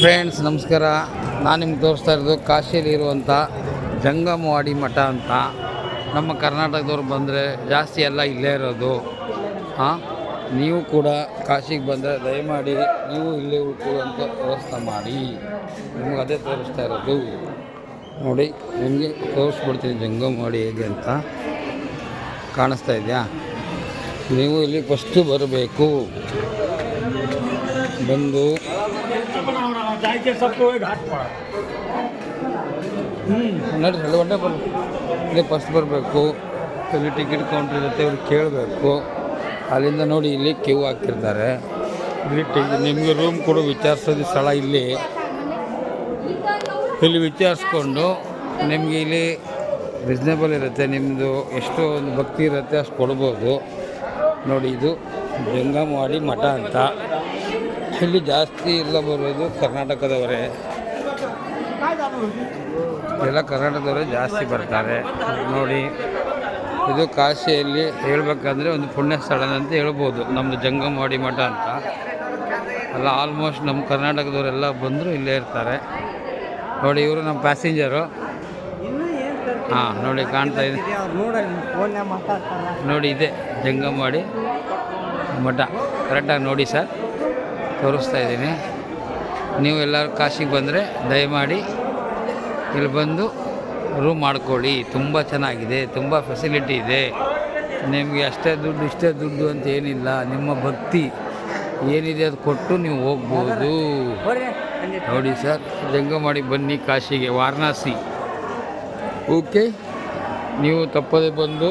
Friends ನಮಸ್ಕಾರ. ನಾನು ನಿಮ್ಗೆ ತೋರಿಸ್ತಾ ಇರೋದು ಕಾಶಿಯಲ್ಲಿರುವಂಥ ಜಂಗಮವಾಡಿ ಮಠ ಅಂತ. ನಮ್ಮ ಕರ್ನಾಟಕದವ್ರು ಬಂದರೆ ಜಾಸ್ತಿ ಎಲ್ಲ ಇಲ್ಲೇ ಇರೋದು. ನೀವು ಕೂಡ ಕಾಶಿಗೆ ಬಂದರೆ ದಯಮಾಡಿ ನೀವು ಇಲ್ಲೇ ಉಳ್ಕೊಳ್ಳುವಂಥ ವ್ಯವಸ್ಥೆ ಮಾಡಿ. ನಿಮ್ಗೆ ಅದೇ ತೋರಿಸ್ತಾ ಇರೋದು ನೋಡಿ. ನಿಮಗೆ ತೋರಿಸ್ಬಿಡ್ತೀನಿ ಜಂಗಮವಾಡಿ ಹೇಗೆ ಅಂತ. ಕಾಣಿಸ್ತಾ ಇದೆಯಾ? ನೀವು ಇಲ್ಲಿ ಫಸ್ಟು ಬರಬೇಕು. ಬಂದು ನಡ್ರಿ ಒಳ್ಳೆ ಇಲ್ಲಿ ಫಸ್ಟ್ ಬರಬೇಕು. ಇಲ್ಲಿ ಟಿಕೆಟ್ ಕೌಂಟ್ರ್ ಇರುತ್ತೆ, ಇವ್ರು ಕೇಳಬೇಕು. ಅಲ್ಲಿಂದ ನೋಡಿ ಇಲ್ಲಿ ಕ್ಯೂ ಹಾಕಿರ್ತಾರೆ. ಇಲ್ಲಿ ನಿಮಗೆ ರೂಮ್ ಕೂಡ ವಿಚಾರಿಸೋದು ಸ್ಥಳ ಇಲ್ಲಿ ವಿಚಾರಿಸ್ಕೊಂಡು ನಿಮಗೆ ಇಲ್ಲಿ ರೀಸ್ನೇಬಲ್ ಇರುತ್ತೆ. ನಿಮ್ಮದು ಎಷ್ಟು ಒಂದು ಭಕ್ತಿ ಇರುತ್ತೆ ಅಷ್ಟು ಕೊಡ್ಬೋದು. ನೋಡಿ ಇದು ಜಂಗಮವಾಡಿ ಮಠ ಅಂತ. ಇಲ್ಲಿ ಜಾಸ್ತಿ ಎಲ್ಲ ಬರೋದು ಕರ್ನಾಟಕದವರೇ, ಎಲ್ಲ ಕರ್ನಾಟಕದವರೇ ಜಾಸ್ತಿ ಬರ್ತಾರೆ. ನೋಡಿ ಇದು ಕಾಶಿಯಲ್ಲಿ ಹೇಳ್ಬೇಕಂದ್ರೆ ಒಂದು ಪುಣ್ಯ ಸ್ಥಳ ಅಂತ ಹೇಳ್ಬೋದು. ನಮ್ಮದು ಜಂಗಮವಾಡಿ ಮಠ ಅಂತ ಎಲ್ಲ ಆಲ್ಮೋಸ್ಟ್ ನಮ್ಮ ಕರ್ನಾಟಕದವರೆಲ್ಲ ಬಂದರೂ ಇಲ್ಲೇ ಇರ್ತಾರೆ. ನೋಡಿ ಇವರು ನಮ್ಮ ಪ್ಯಾಸೆಂಜರು. ನೋಡಿ ಕಾಣ್ತಾ ಇದೆ ನೋಡಿ, ಇದೆ ಜಂಗಮವಾಡಿ ಮಠ. ಕರೆಕ್ಟಾಗಿ ನೋಡಿ ಸರ್, ತೋರಿಸ್ತಾ ಇದ್ದೀನಿ. ನೀವು ಎಲ್ಲರೂ ಕಾಶಿಗೆ ಬಂದರೆ ದಯಮಾಡಿ ಇಲ್ಲಿ ಬಂದು ರೂಮ್ ಮಾಡ್ಕೊಳ್ಳಿ. ತುಂಬ ಚೆನ್ನಾಗಿದೆ, ತುಂಬ ಫೆಸಿಲಿಟಿ ಇದೆ. ನಿಮಗೆ ಅಷ್ಟೇ ದುಡ್ಡು ಇಷ್ಟೇ ದುಡ್ಡು ಅಂತ ಏನಿಲ್ಲ. ನಿಮ್ಮ ಭಕ್ತಿ ಏನಿದೆ ಅದು ಕೊಟ್ಟು ನೀವು ಹೋಗ್ಬೋದು. ನೋಡಿ ಸರ್, ಜಂಗಮವಾಡಿ ಬನ್ನಿ ಕಾಶಿಗೆ, ವಾರಣಾಸಿ. ಓಕೆ, ನೀವು ತಪ್ಪದೆ ಬಂದು.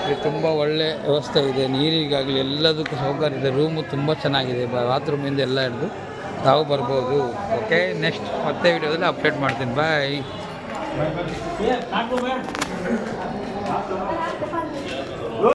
ಇಲ್ಲಿ ತುಂಬ ಒಳ್ಳೆ ವ್ಯವಸ್ಥೆ ಇದೆ, ನೀರಿಗಾಗಲಿ ಎಲ್ಲದಕ್ಕೂ ಸೌಕರ್ಯ ಇದೆ. ರೂಮು ತುಂಬ ಚೆನ್ನಾಗಿದೆ, ಬಾತ್ರೂಮಿಂದ ಎಲ್ಲ ಹಿಡಿದು ತಾವು ಬರ್ಬೋದು. ಓಕೆ, ನೆಕ್ಸ್ಟ್ ಮತ್ತೆ ವಿಡಿಯೋದಲ್ಲಿ ಅಪ್ಡೇಟ್ ಮಾಡ್ತೀನಿ. ಬಾಯ್.